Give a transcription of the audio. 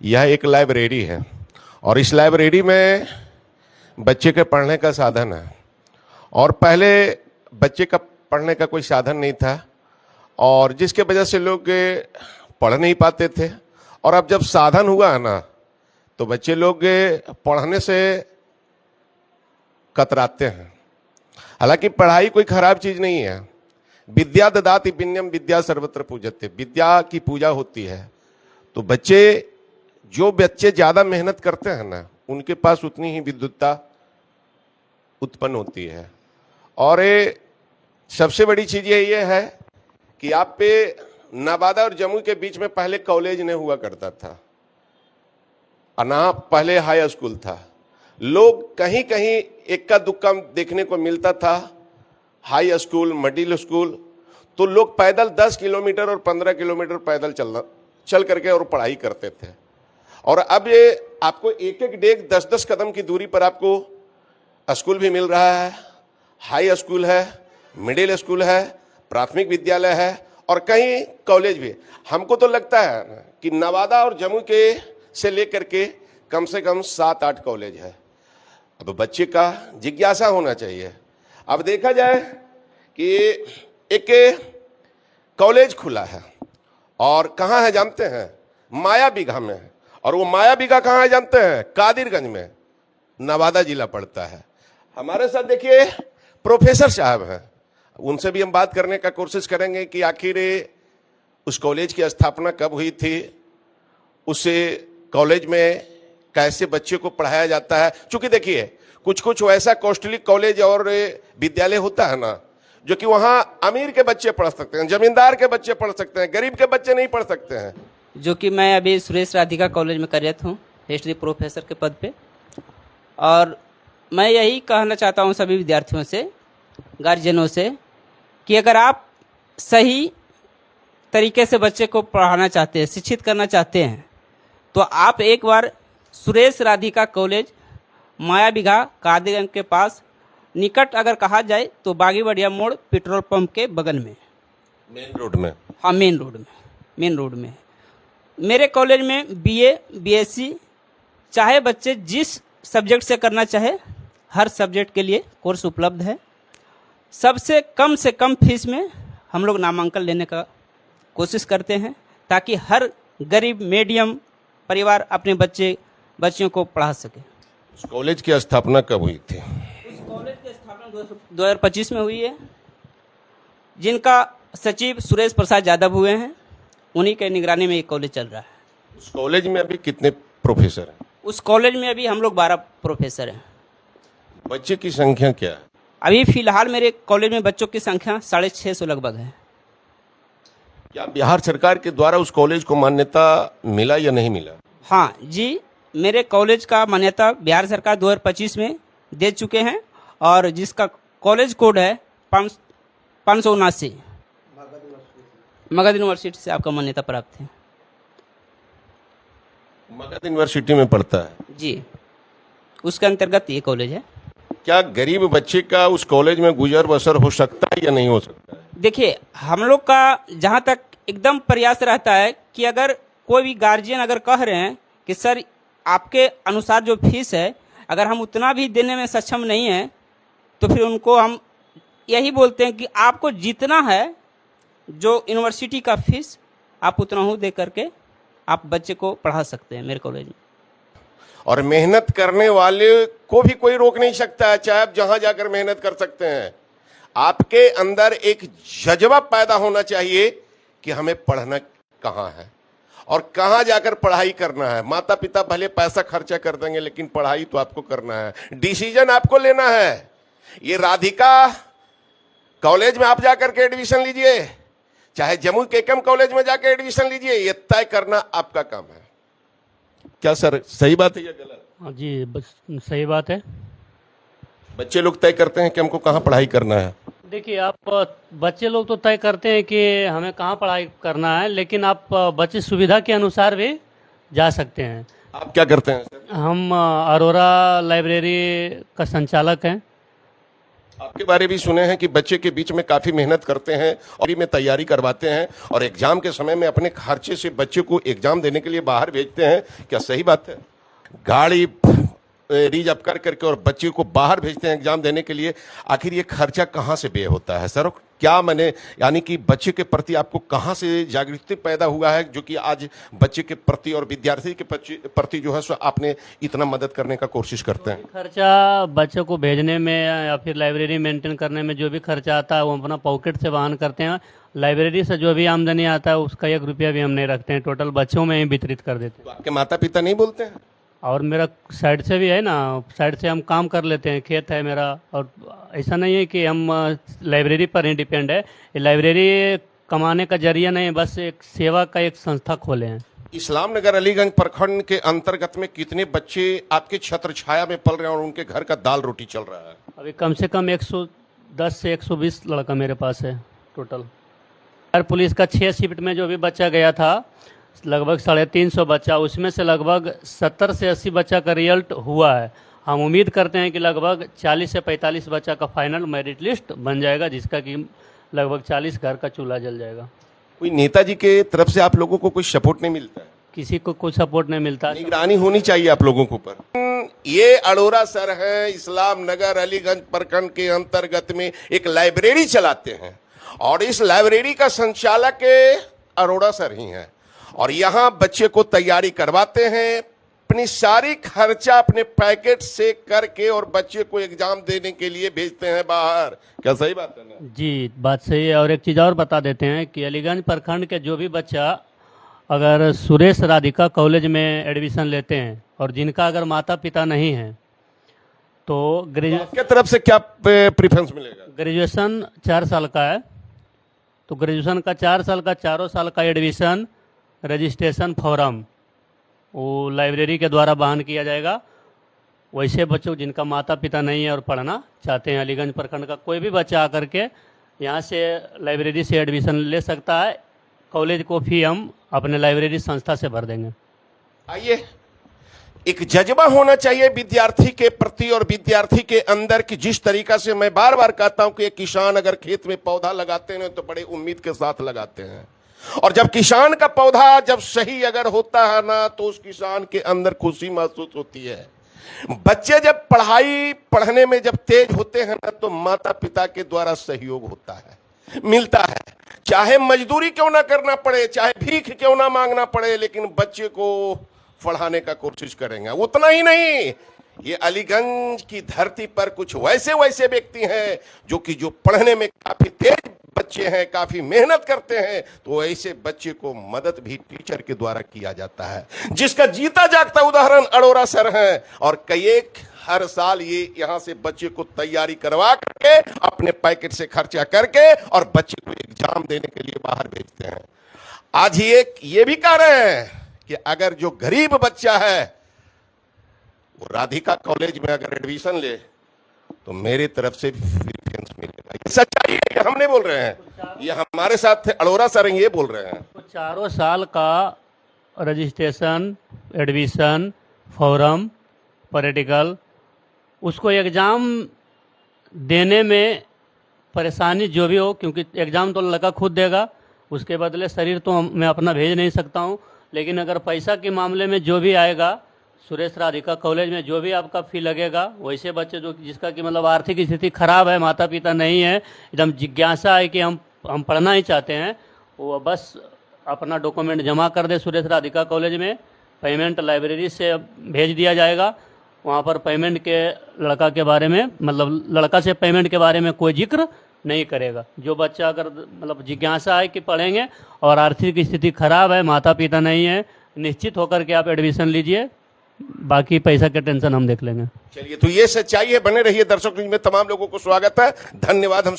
यह एक लाइब्रेरी है और इस लाइब्रेरी में बच्चे के पढ़ने का साधन है। और पहले बच्चे का पढ़ने का कोई साधन नहीं था और जिसके वजह से लोग पढ़ नहीं पाते थे। और अब जब साधन हुआ है ना, तो बच्चे लोग पढ़ने से कतराते हैं। हालांकि पढ़ाई कोई खराब चीज नहीं है। विद्या ददाति विनयम विद्या सर्वत्र पूज्यते, विद्या की पूजा होती है। तो जो बच्चे ज्यादा मेहनत करते हैं ना, उनके पास उतनी ही विद्वत्ता उत्पन्न होती है। और सबसे बड़ी चीज ये है कि आप पे नवादा और जमुई के बीच में पहले कॉलेज नहीं हुआ करता था, ना पहले हाई स्कूल था। लोग कहीं कहीं इक्का दुक्का देखने को मिलता था, हाई स्कूल, मिडिल स्कूल। तो लोग पैदल 10 किलोमीटर और 15 किलोमीटर पैदल चल करके और पढ़ाई करते थे। और अब ये आपको एक एक डेग 10-10 कदम की दूरी पर आपको स्कूल भी मिल रहा है, हाई स्कूल है, मिडिल स्कूल है, प्राथमिक विद्यालय है और कहीं कॉलेज भी। हमको तो लगता है कि नवादा और जमुई के से लेकर के कम से कम 7-8 कॉलेज है। अब बच्चे का जिज्ञासा होना चाहिए। अब देखा जाए कि एक कॉलेज खुला है और कहाँ है जानते हैं? माया बीघा में है। और वो माया बीघा कहाँ है जानते हैं? कादिरगंज में, नवादा जिला पड़ता है। हमारे साथ देखिए प्रोफेसर साहब हैं, उनसे भी हम बात करने का कोशिश करेंगे कि आखिर उस कॉलेज की स्थापना कब हुई थी, उस कॉलेज में कैसे बच्चे को पढ़ाया जाता है। क्योंकि देखिए कुछ वैसा कॉस्टली कॉलेज और विद्यालय होता है ना, जो कि वहां अमीर के बच्चे पढ़ सकते हैं, जमींदार के बच्चे पढ़ सकते हैं, गरीब के बच्चे नहीं पढ़ सकते हैं। जो कि मैं अभी सुरेश राधिका कॉलेज में कार्यरत हूँ, हिस्ट्री प्रोफेसर के पद पे। और मैं यही कहना चाहता हूँ सभी विद्यार्थियों से, गार्जियनों से, कि अगर आप सही तरीके से बच्चे को पढ़ाना चाहते हैं, शिक्षित करना चाहते हैं, तो आप एक बार सुरेश राधिका कॉलेज माया बीघा कादिरगंज के पास, निकट अगर कहा जाए तो बागी बढ़िया मोड़ पेट्रोल पंप के बगल में, मेन रोड में। हाँ, मेन रोड में मेरे कॉलेज में बीए, बीएससी चाहे बच्चे जिस सब्जेक्ट से करना चाहे, हर सब्जेक्ट के लिए कोर्स उपलब्ध है। सबसे कम से कम फीस में हम लोग नामांकन लेने का कोशिश करते हैं, ताकि हर गरीब मीडियम परिवार अपने बच्चियों को पढ़ा सके। उस कॉलेज की स्थापना कब हुई थी? उस कॉलेज की स्थापना 2025 में हुई है। जिनका सचिव सुरेश प्रसाद यादव हुए हैं, उन्हीं के निगरानी में ये कॉलेज चल रहा है। उस कॉलेज में अभी कितने प्रोफेसर हैं? उस कॉलेज में अभी हम लोग 12 प्रोफेसर हैं। बच्चे की संख्या क्या है? अभी फिलहाल मेरे कॉलेज में बच्चों की संख्या 650 लगभग है। क्या बिहार सरकार के द्वारा उस कॉलेज को मान्यता मिला या नहीं मिला? हाँ जी, मेरे कॉलेज का मान्यता बिहार सरकार 2025 में दे चुके हैं, और जिसका कॉलेज कोड है 579। मगध यूनिवर्सिटी से आपका मान्यता प्राप्त है। मगध यूनिवर्सिटी में पढ़ता है जी, उसके अंतर्गत ये कॉलेज है। क्या गरीब बच्चे का उस कॉलेज में गुजर बसर हो सकता है या नहीं हो सकता है? देखिए, हम लोग का जहाँ तक एकदम प्रयास रहता है कि अगर कोई भी गार्जियन अगर कह रहे हैं कि सर आपके अनुसार जो फीस है, अगर हम उतना भी देने में सक्षम नहीं हैं, तो फिर उनको हम यही बोलते हैं कि आपको जितना है, जो यूनिवर्सिटी का फीस, आप उतना ही दे करके आप बच्चे को पढ़ा सकते हैं मेरे कॉलेज में। और मेहनत करने वाले को भी कोई रोक नहीं सकता है, चाहे आप जहां जाकर मेहनत कर सकते हैं। आपके अंदर एक जज्बा पैदा होना चाहिए कि हमें पढ़ना कहाँ है और कहाँ जाकर पढ़ाई करना है। माता पिता भले पैसा खर्चा कर देंगे, लेकिन पढ़ाई तो आपको करना है, डिसीजन आपको लेना है। ये राधिका कॉलेज में आप जाकर के एडमिशन लीजिए, चाहे जम्मू के केम कॉलेज में जाकर एडमिशन लीजिए, ये तय करना आपका काम है। क्या सर सही बात है या गलत? हाँ जी, सही बात है। बच्चे लोग तय करते हैं कि हमको कहाँ पढ़ाई करना है। देखिए, आप बच्चे लोग तो तय करते हैं कि हमें कहाँ पढ़ाई करना है, लेकिन आप बच्चे सुविधा के अनुसार भी जा सकते हैं। आप क्या करते हैं सर? हम अरोरा लाइब्रेरी का संचालक हैं। आपके बारे भी सुने हैं कि बच्चे के बीच में काफी मेहनत करते हैं और में तैयारी करवाते हैं और एग्जाम के समय में अपने खर्चे से बच्चे को एग्जाम देने के लिए बाहर भेजते हैं। क्या सही बात है? गाड़ी रिजर्व कर करके और बच्चे को बाहर भेजते हैं एग्जाम देने के लिए। आखिर ये खर्चा कहाँ से व्यय होता है सर? क्या मैंने यानी कि बच्चे के प्रति आपको कहाँ से जागृति पैदा हुआ है जो कि आज बच्चे के प्रति और विद्यार्थी के प्रति जो है सो आपने इतना मदद करने का कोशिश करते हैं? खर्चा बच्चों को भेजने में या फिर लाइब्रेरी मेंटेन करने में जो भी खर्चा आता है वो अपना पॉकेट से वहन करते हैं। लाइब्रेरी से जो भी आमदनी आता है उसका 1 रुपया भी हम नहीं रखते हैं, टोटल बच्चों में ही वितरित कर देते हैं। तो आपके माता पिता नहीं बोलते हैं? और मेरा साइड से भी है ना, साइड से हम काम कर लेते हैं, खेत है मेरा। और ऐसा नहीं है कि हम लाइब्रेरी पर ही डिपेंड है। ये लाइब्रेरी कमाने का जरिया नहीं, बस एक सेवा का एक संस्था खोले हैं। इस्लाम नगर अलीगंज प्रखंड के अंतर्गत में कितने बच्चे आपके छत्र छाया में पल रहे हैं और उनके घर का दाल रोटी चल रहा है? अभी कम से कम 110 से 120 लड़का मेरे पास है टोटल। हर पुलिस का 6 शिफ्ट में जो भी बच्चा गया था लगभग 350 बच्चा, उसमें से लगभग 70 से 80 बच्चा का रिजल्ट हुआ है। हम उम्मीद करते हैं कि लगभग 40 से 45 बच्चा का फाइनल मेरिट लिस्ट बन जाएगा, जिसका कि लगभग 40 घर का चूल्हा जल जाएगा। कोई नेताजी के तरफ से आप लोगों को कोई सपोर्ट नहीं मिलता है? किसी को कोई सपोर्ट नहीं मिलता। निगरानी होनी चाहिए आप लोगों के ऊपर। ये अरोड़ा सर हैं, इस्लाम नगर अलीगंज प्रखंड के अंतर्गत में एक लाइब्रेरी चलाते हैं और इस लाइब्रेरी का संचालक अरोड़ा सर ही हैं और यहाँ बच्चे को तैयारी करवाते हैं, अपनी सारी खर्चा अपने पैकेट से करके और बच्चे को एग्जाम देने के लिए भेजते हैं बाहर। क्या सही बात है ना? जी, बात सही है। और एक चीज़ और बता देते हैं कि अलीगंज प्रखंड के जो भी बच्चा अगर सुरेश राधिका कॉलेज में एडमिशन लेते हैं और जिनका अगर माता पिता नहीं है तो आपके तरफ से क्या प्रेफरेंस मिलेगा? ग्रेजुएशन 4 साल का है तो ग्रेजुएशन का 4 साल का, चारों साल का एडमिशन रजिस्ट्रेशन फॉर्म वो लाइब्रेरी के द्वारा वहन किया जाएगा। वैसे बच्चों जिनका माता पिता नहीं है और पढ़ना चाहते हैं, अलीगंज प्रखंड का कोई भी बच्चा आकर के यहाँ से लाइब्रेरी से एडमिशन ले सकता है। कॉलेज को फी हम अपने लाइब्रेरी संस्था से भर देंगे। आइए, एक जज्बा होना चाहिए विद्यार्थी के प्रति और विद्यार्थी के अंदर कि जिस तरीका से मैं बार बार कहता हूं कि एक किसान अगर खेत में पौधा लगाते हैं तो बड़े उम्मीद के साथ लगाते हैं और जब किसान का पौधा जब सही अगर होता है ना तो उस किसान के अंदर खुशी महसूस होती है। बच्चे जब पढ़ने में जब तेज होते हैं ना तो माता पिता के द्वारा सहयोग होता है, मिलता है, चाहे मजदूरी क्यों ना करना पड़े, चाहे भीख क्यों ना मांगना पड़े, लेकिन बच्चे को पढ़ाने का कोशिश करेंगे। उतना ही नहीं, ये अलीगंज की धरती पर कुछ वैसे व्यक्ति हैं जो पढ़ने में काफी तेज बच्चे हैं, काफी मेहनत करते हैं, तो ऐसे बच्चे को मदद भी टीचर के द्वारा किया जाता है, जिसका जीता जागता उदाहरण अरोड़ा सर हैं। और कई एक हर साल ये यहाँ से बच्चे को तैयारी करवा करके अपने पैकेट से खर्चा करके और बच्चे को एग्जाम देने के लिए बाहर भेजते हैं। आज ये भी कह रहे हैं कि अगर जो गरीब बच्चा है वो राधिका कॉलेज में अगर एडमिशन ले तो मेरे तरफ से प्रेफरेंस मिलेगा। ये सच्चाई है, हम नहीं बोल रहे हैं, ये हमारे साथ अरोड़ा सर ये बोल रहे हैं। तो 4 साल का रजिस्ट्रेशन, एडमिशन, फॉर्म, प्रैक्टिकल, उसको एग्ज़ाम देने में परेशानी जो भी हो, क्योंकि एग्ज़ाम तो लड़का खुद देगा, उसके बदले शरीर तो मैं अपना भेज नहीं सकता हूँ। लेकिन अगर पैसा के मामले में जो भी आएगा सुरेश राधिका कॉलेज में जो भी आपका फी लगेगा, वैसे बच्चे जो जिसका कि मतलब आर्थिक स्थिति खराब है, माता पिता नहीं है, एकदम जिज्ञासा है कि हम पढ़ना ही चाहते हैं, वो बस अपना डॉक्यूमेंट जमा कर दे सुरेश राधिका कॉलेज में, पेमेंट लाइब्रेरी से भेज दिया जाएगा। वहाँ पर पेमेंट के लड़का के बारे में मतलब लड़का से पेमेंट के बारे में कोई जिक्र नहीं करेगा। जो बच्चा अगर मतलब जिज्ञासा है कि पढ़ेंगे और आर्थिक स्थिति खराब है, माता पिता नहीं है, निश्चित होकर के आप एडमिशन लीजिए, बाकी पैसा के टेंशन हम देख लेंगे। चलिए, तो ये सच्चाई है। बने रहिए दर्शक न्यूज में, तमाम लोगों को स्वागत है, धन्यवाद। हम